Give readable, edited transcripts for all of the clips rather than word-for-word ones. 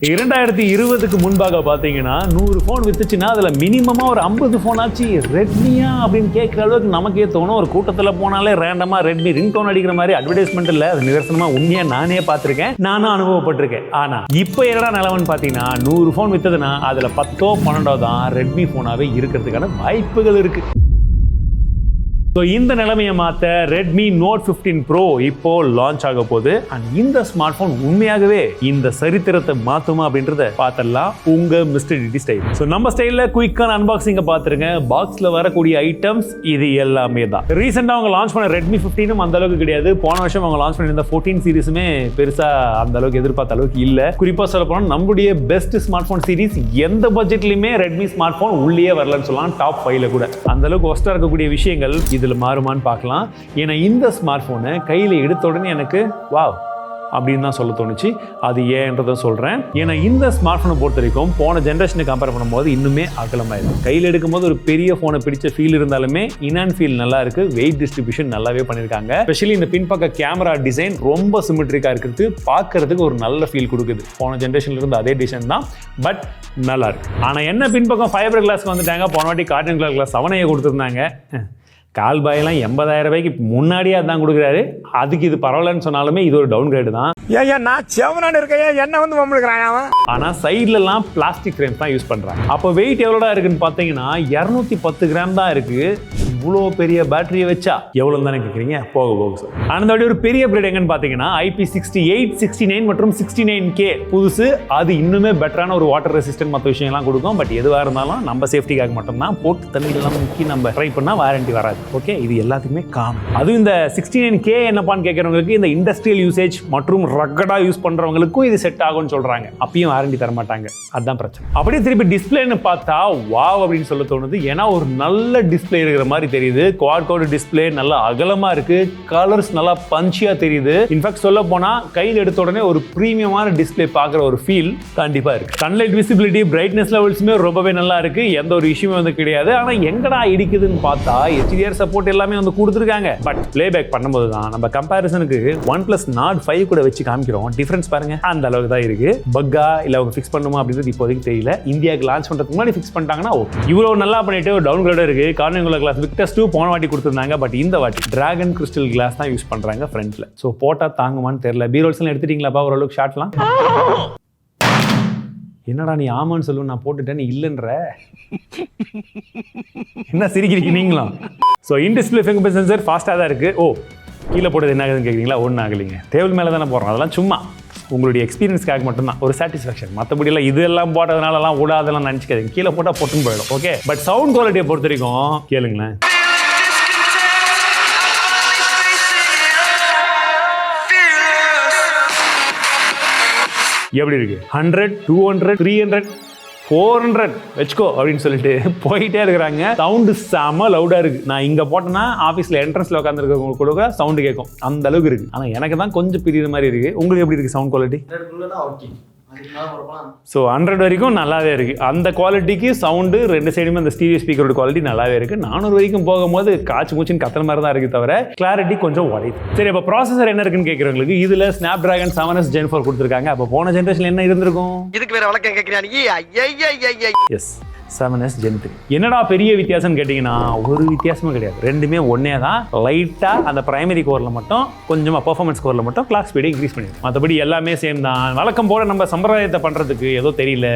2020க்கு முன்பாக பார்த்தீங்கன்னா 100 ஃபோன் வித்துச்சுன்னா அதில் மினிமமாக ஒரு 50 ஃபோன் ஆச்சு ரெட்மியா அப்படின்னு கேட்குற அளவுக்கு நமக்கே தோணும். ஒரு கூட்டத்தில் போனாலே ரேண்டமாக ரெட்மி ரிங்டோன் அடிக்கிற மாதிரி அட்வர்டைஸ்மெண்ட் இல்லை, அது நிதர்சனமாக உண்மையாக நானே பார்த்துருக்கேன், நானும் அனுபவப்பட்டிருக்கேன். ஆனால் இப்போ என்னடா நிலவன்னு பார்த்தீங்கன்னா 100 ஃபோன் வித்ததுன்னா அதில் 10ஓ 12ஓ தான் ரெட்மி ஃபோனாகவே இருக்கிறதுக்கான வாய்ப்புகள் இருக்குது. ஸோ இந்த நிலைமையை மாற்ற ரெட்மி நோட் 15 ப்ரோ இப்போ லான்ச் ஆக போகுது. அண்ட் இந்த ஸ்மார்ட் ஃபோன் உண்மையாகவே இந்த சரித்திரத்தை மாற்றுமா அப்படின்றத பார்த்துடலாம் உங்க MrTT ஸ்டைல். ஸோ நம்ம ஸ்டைலில் குயிக்கான அன்பாக்சிங்கை பார்த்துருங்க. பாக்ஸில் வரக்கூடிய ஐட்டம்ஸ் இது எல்லாமே தான். ரீசெண்டாக அவங்க லான்ச் பண்ண ரெட்மி 15ம் அந்த அளவுக்கு கிடையாது. போன வருஷம் அவங்க லான்ச் பண்ணியிருந்த 14 சீரிஸுமே பெருசாக அந்த அளவுக்கு எதிர்பார்த்த அளவுக்கு இல்லை. குறிப்பாக சொல்ல போனால் நம்முடைய பெஸ்ட் ஸ்மார்ட் ஃபோன் சீரிஸ் எந்த பட்ஜெட்லையுமே ரெட்மி ஸ்மார்ட் ஃபோன் உள்ளே வரலன்னு சொல்லலாம். டாப் 5ல கூட அந்த அளவுக்கு ஒஸ்ட்டாக இருக்கக்கூடிய விஷயங்கள் இதில் மாறுமான்னு பார்க்கலாம். ஏன்னா இந்த ஸ்மார்ட் ஃபோனை கையில் எடுத்த உடனே எனக்கு வாவ் அப்படின்னு தான் சொல்ல தோணுச்சு. அது ஏன்றதை சொல்கிறேன். ஏன்னா இந்த ஸ்மார்ட் ஃபோனை பொறுத்த வரைக்கும் போன ஜென்ரேஷனை கம்பேர் பண்ணும்போது இன்னுமே அகலமாயிருக்கும். கையில் எடுக்கும்போது ஒரு பெரிய ஃபோனை பிடிச்ச ஃபீல் இருந்தாலுமே இன் ஃபீல் நல்லா இருக்கு. வெயிட் டிஸ்ட்ரிபியூஷன் நல்லாவே பண்ணியிருக்காங்க. ஸ்பெஷலி இந்த பின்பக்க கேமரா டிசைன் ரொம்ப சிமெட்ரிக்காக இருக்கிறது, பார்க்கறதுக்கு ஒரு நல்ல ஃபீல் கொடுக்குது. போன ஜென்ரேஷன்ல இருந்து அதே டிசைன் தான், பட் நல்லா இருக்கு. ஆனால் என்ன பின்பக்கம் ஃபைபர் கிளாஸ் வந்துட்டாங்க. போன வாட்டி கார்டன் கிளாஸ் 7A கொடுத்துருந்தாங்க. கால் பாயெல்லாம் 80,000 ரூபாய்க்கு முன்னாடியே அதான் கொடுக்குறாரு. அதுக்கு இது பரவாயில்லன்னு சொன்னாலுமே இது ஒரு டவுன் கிரேடு தான். நான் செவனான இருக்கேன், என்ன வந்து மம்முழுக்கிறான் அவன். ஆனால் சைட்லலாம் பிளாஸ்டிக் ஃப்ரேம் தான் யூஸ் பண்ணுறாங்க. அப்போ வெயிட் எவ்வளோடா இருக்குன்னு பார்த்தீங்கன்னா 210 கிராம் தான் இருக்கு. இவ்வளோ பெரிய பேட்டரியை வச்சா எவ்வளோ தானே கேட்குறீங்க? போக போக சார். அந்த ஒரு பெரிய பிளேட் எங்கன்னு பார்த்தீங்கன்னா IP68, 69 மற்றும் 69K புதுசு. அது இன்னுமே பெட்டரான ஒரு வாட்டர் ரெசிஸ்டன்ட் மற்ற விஷயம்லாம் கொடுக்கும். பட் எதுவாக இருந்தாலும் நம்ம சேஃப்டிக்காக மட்டும்தான் போட்டு தண்ணியெல்லாம் முக்கி நம்ம ட்ரை பண்ணால் வாரண்டி வராது. ஓகே, இது எல்லாத்துக்குமே காமன். அதுவும் இந்த 69K என்னப்பான்னு கேட்குறவங்களுக்கு இந்த இண்டஸ்ட்ரியல் யூசேஜ் மற்றும் ரக்கடாக யூஸ் பண்ணுறவங்களுக்கும் இது செட் ஆகும்னு சொல்கிறாங்க. அப்பயும் வாரண்டி தர மாட்டாங்க, அதுதான் பிரச்சனை. அப்படியே திருப்பி டிஸ்பிளேன்னு பார்த்தா வாவ் அப்படின்னு சொல்ல தோணுது. ஏன்னா ஒரு நல்ல டிஸ்பிளே இருக்கிற மாதிரி தெரியுது. குவாட் கோட் டிஸ்பிளே நல்லா அகலமா இருக்கு. கலர்ஸ் நல்லா பஞ்சியா தெரியுது. இன்ஃபேக்ட் சொல்ல போனா கையில் எடுத்த உடனே ஒரு பிரீமியமான டிஸ்பிளே பார்க்குற ஒரு ஃபீல் கண்டிப்பா இருக்கு. சன்லைட் விசிபிலிட்டி, பிரைட்னஸ் லெவல்ஸுமே ரொம்பவே நல்லா இருக்கு. எந்த ஒரு இஷ்யூமே வந்து கிடையாது. ஆனா எங்கடா இடிக்குதுன்னு பார்த்தா HDR சப்போர்ட் எல்லாமே வந்து கொடுத்துருக்காங்க. பட் பிளேபேக் பண்ணும்போது தான் நம்ம கம்பேரிசனுக்கு OnePlus Nord 5 கூட வச்சு காமிக்கிறோம். டிஃபரன்ஸ் பாருங்க, அந்த அளவுக்கு தான் இருக்கு. பக்கா இல்ல அவங்க ஃபிக்ஸ் பண்ணுமா அப்படின்றது இப்போதைக்கு தெரியல. இந்தியாவுக்கு லான்ச் பண்றதுக்கு முன்னாடி ஃபிக்ஸ் பண்ணிட்டாங்கன்னா ஓகே. இவ்வளவு நல்லா பண்ணிட்டு ஒரு டவுன் கிரேட் இருக்கு. கார்னிங்குலர் கிளாஸ் Victus 2 போன வாட்டி கொடுத்துருந்தாங்க. பட் இந்த வாட்டி டிராகன் கிறிஸ்டல் கிளாஸ் தான் யூஸ் பண்றாங்க ஃப்ரண்ட்ல. ஸோ போட்டா தாங்குமான்னு தெரியல. பீரோல்ஸ் எல்லாம் எடுத்துட்டீங்களாப்பா ஓரளவுக்கு ஷார்ட்லாம்? என்னடா நீ ஆமான்னு சொல்லுவேன், நான் போட்டுட்டேன், நீ இல்லைன்ற என்ன சிரிக்கிறீங்க நீங்களும்? So in display finger print sensor ஃபாஸ்ட்டாக தான் இருக்குது. ஓ, கீழே போட்டது என்ன ஆகுதுன்னு கேட்குறீங்களா? ஒன்றும் ஆகலைங்க. டேபிள் மேலே தானே போடுறோம். அதெல்லாம் சும்மா உங்களுடைய எக்ஸ்பீரியன்ஸ்க்காக மட்டும்தான், ஒரு சாட்டிஸ்ஃபேக்ஷன். மற்றபடி எல்லாம் இதெல்லாம் போட்டதுனாலலாம் விடாதெல்லாம் நினச்சிக்காதீங்க. கீழே போட்டால் பொட்டுன்னு போயிடும். ஓகே, பட் சவுண்ட் குவாலிட்டியை பொறுத்த வரைக்கும் கேளுங்களேன். எப்படி இருக்கு? 100, 200, 300, 400 வச்சுக்கோ அப்படின்னு சொல்லிட்டு போயிட்டே இருக்கிறாங்க. சவுண்டு செம லவுடா இருக்கு. நான் இங்க போட்டேன்னா ஆஃபீஸ்ல என்ட்ரன்ஸ்ல உட்காந்துருக்கவங்க கூட சவுண்டு கேட்கும், அந்த அளவுக்கு இருக்கு. ஆனா எனக்கு தான் கொஞ்சம் பிரியுற மாதிரி இருக்கு. உங்களுக்கு எப்படி இருக்கு சவுண்ட் குவாலிட்டி? ஸோ 100 வரைக்கும் நல்லாவே இருக்கு. அந்த குவாலிட்டிக்கு சவுண்டு ரெண்டு சைடுமே அந்த ஸ்டீரியோ ஸ்பீக்கரோட குவாலிட்டி நல்லாவே இருக்கு. 400 வரைக்கும் போகும்போது காய்ச்சி மூச்சின்னு கத்துற மாதிரி தான் இருக்கு, தவிர கிளாரிட்டி கொஞ்சம் உடையுது. சரி, அப்போ ப்ராசஸர் என்ன இருக்குன்னு கேட்குறவங்களுக்கு இதுல Snapdragon 7S Gen 4 கொடுத்துருக்காங்க. அப்போ போன ஜென்ரேஷன் என்ன இருந்திருக்கும்? இதுக்கு வேற வழக்கம் கேட்கிறீங்க. S, 7S Gen 3. என்னடா பெரிய வித்தியாசம் கேட்டிங்கன்னா ஒரு வித்தியாசமும் கிடையாது. ரெண்டுமே ஒன்னே தான். லைட்டாக அந்த பிரைமரி கோரில் மட்டும் கொஞ்சமாக பர்ஃபார்மன்ஸ் கோரில் மட்டும் கிளாக் ஸ்பீடை இன்க்ரீஸ் பண்ணிடும். மற்றபடி எல்லாமே சேம் தான். வழக்கம் போல நம்ம சம்பிரதாயத்தை பண்ணுறதுக்கு ஏதோ தெரியல,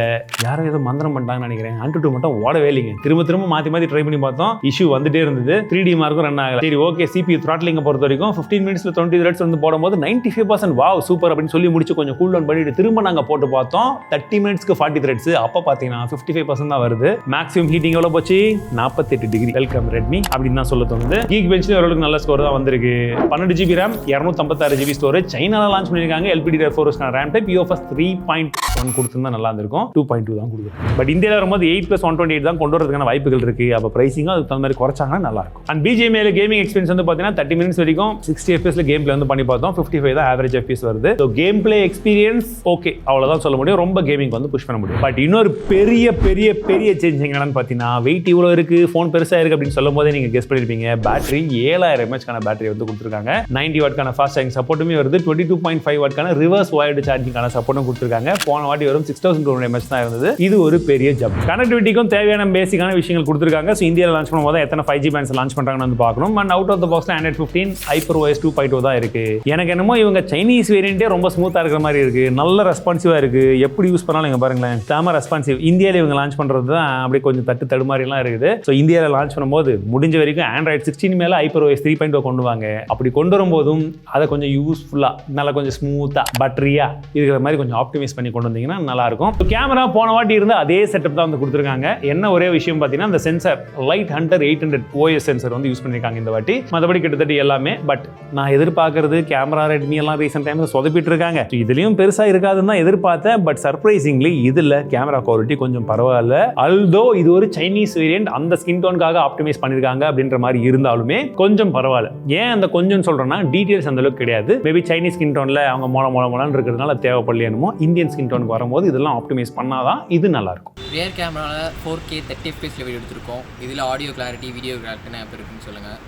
யாரும் ஏதோ மந்திரம் பண்ணிட்டாங்கன்னு நினைக்கிறேன். Antutu மட்டும் ஓடவே இல்லைங்க. திரும்ப மாற்றி ட்ரை பண்ணி பார்த்தோம், இஷ்யூ வந்துட்டே இருந்தது. 3D மார்க்கும் ரன் ஆகல. சரி, ஓகே, CPU த்ராட்லிங்கை பொறுத்த வரைக்கும் 15 மினிட்ஸில் 20 Hz வந்து போடும்போது 95% வாவ் சூப்பர் அப்படின்னு சொல்லி முடிச்சு கொஞ்சம் கூல் டவுன் பண்ணிட்டு திரும்ப நாங்கள் போட்டு பார்த்தோம். 30 மினிட்ஸ்க்கு 40 Hz. அப்போ பார்த்தீங்கன்னா 55% தான் வருது. மேக்ஸிமம் ஹீட்டிங் எவ்வளவு போச்சு? 48 டிகிரி. வெல்கம் ரெட்மி அப்படின்னு தான் சொல்ல தோணுது. கீக் பெஞ்ச்ல ஓரளவுக்கு நல்ல ஸ்கோர் தான் வந்திருக்கு. 12 GB RAM, 256 GB ஸ்டோரேஜ். சைனால லான்ச் பண்ணிருக்காங்க. LPDDR4 RAM type. UFS 3.1 கொடுத்திருந்தா நல்லா இருந்திருக்கும். 2.2 தான் கொடுக்குது. பட் இந்தியாவில் வரும்போது 8+128 தான் கொண்டு வரதுக்கான வாய்ப்புகள் இருக்கு. அப்போ பிரைசிங்கும் அதுக்கு தகுந்த மாதிரி குறைச்சாங்கன்னா நல்லா இருக்கும். அண்ட் BGMI கேமிங் எக்ஸ்பீரியன்ஸ் வந்து பார்த்தீங்கன்னா 30 மினிட்ஸ் வரைக்கும் 60 FPS கேம் பிளே வந்து பண்ணி பார்த்தோம். 55 தான் ஆவரேஜ் FPS வருது. So game play experience okay, அவ்வளோதான் சொல்ல முடியும். ரொம்ப கேமிங் வந்து புஷ் பண்ண முடியும். பட் இன்னொரு பெரிய பெரிய பெரிய சேஞ்ச் என்னன்னு பார்த்தீங்கன்னா வெயிட் இவ்வளோ இருக்கு, ஃபோன் பெருசாக இருக்கு அப்படின்னு சொல்லும் போதே நீங்கள் கெஸ் பண்ணிருப்பீங்க. பேட்டரி 7000 mAh பேட்டரி வந்து கொடுத்துருக்காங்க. 90 வாட்கான ஃபாஸ்ட் சார்ஜிங் சப்போர்ட்டுமே வருது. 22.5 வாட்கான ரிவர்ஸ் வயர்டு சார்ஜிங்கான சப்போர்ட்டும் கொடுத்துருக்காங்க. போன வாட்டி வரும் 6200 mAh தான் இருந்தது. இது ஒரு பெரிய ஜப். கனெக்டிவிட்டிக்கும் தேவையான பேசிக்கான விஷயங்கள் கொடுத்துருக்காங்க. ஸோ இந்தியாவில் லான்ச் பண்ணும்போது எத்தனை 5G பேண்ட்ஸ் லான்ச் பண்றாங்கன்னு வந்து பார்க்கணும். அண்ட் அவுட் ஆஃப் த பாக்ஸ்ல Android 15 HyperOS 2.0 தான் இருக்கு. எனக்கு என்னமோ இவங்க சைனீஸ் வேரியண்டே ரொம்ப ஸ்மூத்தா இருக்கிற மாதிரி இருக்கு. நல்ல ரெஸ்பான்சிவா இருக்கு. எப்படி யூஸ் பண்ணாலும் இங்க பாருங்களேன், செம ரெஸ்பான்சிவ். இந்தியாவில் இவங்க லான்ச் பண்றது தான் அப்படியே கொஞ்சம் தடுமாறிலாம் இருக்குது. ஸோ இந்தியாவில் லான்ச் பண்ணும்போது முடிஞ்ச வரைக்கும் Android 16 மேல HyperOS 3.0 கொண்டு வாங்க. அப்படி கொண்டு வரும்போதும் அதை கொஞ்சம் யூஸ்ஃபுல்லா நல்லா கொஞ்சம் ஸ்மூத்தா பட்டரியா இருக்கிற மாதிரி கொஞ்சம் ஆப்டிமைஸ் பண்ணி கொண்டு வந்தீங்கன்னா நல்லா இருக்கும். கேமரா போன வாட்டி இருந்த அதே செட்டப் தான் வந்து கொடுத்துருக்காங்க. என்ன ஒரே விஷயம் பார்த்தீங்கன்னா அந்த sensor Light Hunter 800 OS sensor வந்து யூஸ் பண்ணிருக்காங்க இந்த வாட்டி. மற்றபடி கிட்டத்தட்ட எல்லாமே. பட் நான் எதிர்பார்க்கறது கேமரா ரெட்மி எல்லாம் ரீசெண்ட் டைம்ல சொதப்பிட்டு இருக்காங்க. இதுலயும் பெருசா இருக்காதுன்னு தான் எதிர்பார்த்தேன். பட் சர்ப்ரைசிங்லி இதுல கேமரா குவாலிட்டி கொஞ்சம் பரவாயில்ல. அல்தோ இது ஒரு சைனீஸ் வேரியன்ட், அந்த ஸ்கின் டோனுக்காக ஆப்டிமைஸ் பண்ணிருக்காங்க அப்படின்ற மாதிரி இருந்தாலுமே கொஞ்சம் பரவாயில்ல. ஏன் அந்த கொஞ்சம் சொல்றேன்னா டீடைல்ஸ் அந்த அளவுக்கு கிடையாது. மேபி சைனீஸ் ஸ்கின் டோன்ல அவங்க மொளன்னு இருக்கிறதுனால தேவைப்படலையோ இன்னியன் ஸ்கின் டோனுக்கு வரும்போது இதெல்லாம் ஆப்டிமைஸ் பண்ணாதான் இது நல்லா இருக்கும். ரியர் கேமராவில் 4K 30 FPS வீடியோ எடுத்திருக்கோம். இதில் ஆடியோ கிளாரிட்டி வீடியோ கிளாரிட்டினா எப்போ இருக்குன்னு சொல்லுங்கள்.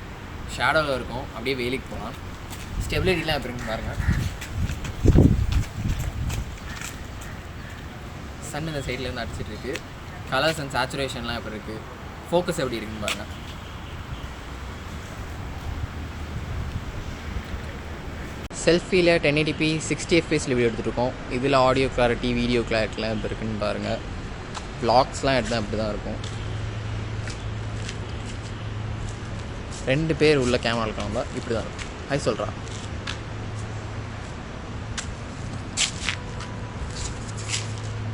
ஷேடோவில் இருக்கும், அப்படியே வெயிலுக்கு போகலாம். ஸ்டெபிலிட்டிலாம் எப்போ இருக்குன்னு பாருங்கள். சன் இந்த சைட்லேருந்து அடிச்சிட்டு இருக்கு. கலர்ஸ் அண்ட் சேச்சுரேஷன்லாம் எப்போ இருக்குது, ஃபோக்கஸ் எப்படி இருக்குன்னு பாருங்கள். செல்ஃபியில் 1080p 60 FPS வீடியோ எடுத்துகிட்ருக்கோம். இதில் ஆடியோ கிளாரிட்டி வீடியோ கிளாரிட்டிலாம் எப்படி இருக்குன்னு பாருங்கள். வ்ளாக்ஸ்லாம் எடுத்தால் அப்படி தான் இருக்கும். 2 பேர் உள்ள கேமரா இருக்காங்க, இப்படி தான் இருக்கும். ஹாய் சொல்கிறா.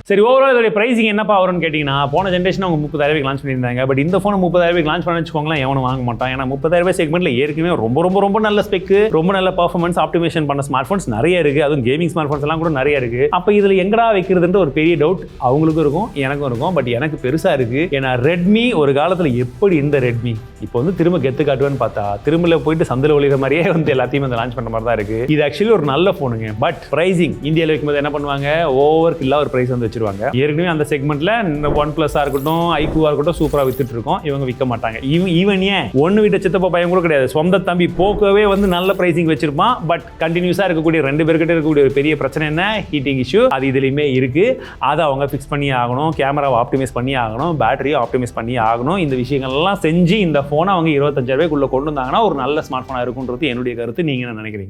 சரி, ஓவரால் இதோட பிரைசிங் என்னப்பா வரும்னு கேட்டிங்கன்னா, போன ஜென்ரேஷன் அவங்க 30,000 லான்ச் பண்ணியிருந்தாங்க. பட் இந்த ஃபோனை 30,000 லான்ச் பண்ண வச்சுக்கோங்களேன், எவனும் வாங்க மாட்டான். ஏன்னா 30,000 செக்மெண்ட்ல ஏற்கனவே ரொம்ப நல்ல ஸ்பெக்கு, ரொம்ப நல்ல பர்ஃபார்மன்ஸ் ஆப்டிமேஷன் பண்ண ஸ்மார்ட் ஃபோன்ஸ் நிறைய இருக்குது. அதுவும் கேமிங் ஸ்மார்ட் ஃபோன்ஸ் எல்லாம் கூட நிறைய இருக்குது. அப்போ இதில் எங்கடா வைக்கிறதுன்ற ஒரு பெரிய டவுட் அவங்களுக்கும் இருக்கும், எனக்கும் இருக்கும். பட் எனக்கு பெருசாக இருக்குது. ஏன்னா ரெட்மி ஒரு காலத்தில் எப்படி இந்த ரெட்மி இப்போ வந்து திரும்ப கெத்து காட்டுவேன்னு பார்த்தா திரும்ப போயிட்டு சந்தில் ஒளிகிற மாதிரியே வந்து எல்லாத்தையும் வந்து லான்ச் பண்ண மாதிரி தான் இருக்குது. இது ஆக்சுவலி ஒரு நல்ல ஃபோனுங்க. பட் பிரைசிங் இந்தியாவில் வைக்கும்போது என்ன பண்ணுவாங்க, ஓவர் கில்லா ஒரு பிரைஸ் வந்து வச்சிருவாங்க. ஏற்கனவே அந்த செக்மெண்ட்ல OnePlus இருக்கட்டும், iQOO இருக்கட்டும் சூப்பரா வித்துட்டு இருக்கோம். இவங்க விற்க மாட்டாங்க. ஈவன் ஏன் ஒன்னு விட்ட சித்தப்பா பையன் கூட கிடையாது, சொந்த தம்பி போக்கவே வந்து நல்ல பிரைசிங் வச்சிருப்பான். பட் கண்டினியூஸா இருக்கக்கூடிய 2 பேர்கிட்ட இருக்கக்கூடிய ஒரு பெரிய பிரச்சனை என்ன, ஹீட்டிங் இஷ்யூ. அது இதுலயுமே இருக்கு. அதை அவங்க ஃபிக்ஸ் பண்ணி ஆகணும். கேமராவை ஆப்டிமைஸ் பண்ணி ஆகணும், பேட்டரியை ஆப்டிமைஸ் பண்ணி ஆகணும். இந்த விஷயங்கள்லாம் செஞ்சு இந்த போனை அவங்க 25,000 ரூபாய்க்குள்ள கொண்டு வந்தாங்கன்னா ஒரு நல்ல ஸ்மார்ட் போனா இருக்கும்ன்றது என்னுடைய கருத்து. நீங்க என்ன நினைக்கிறீங்க?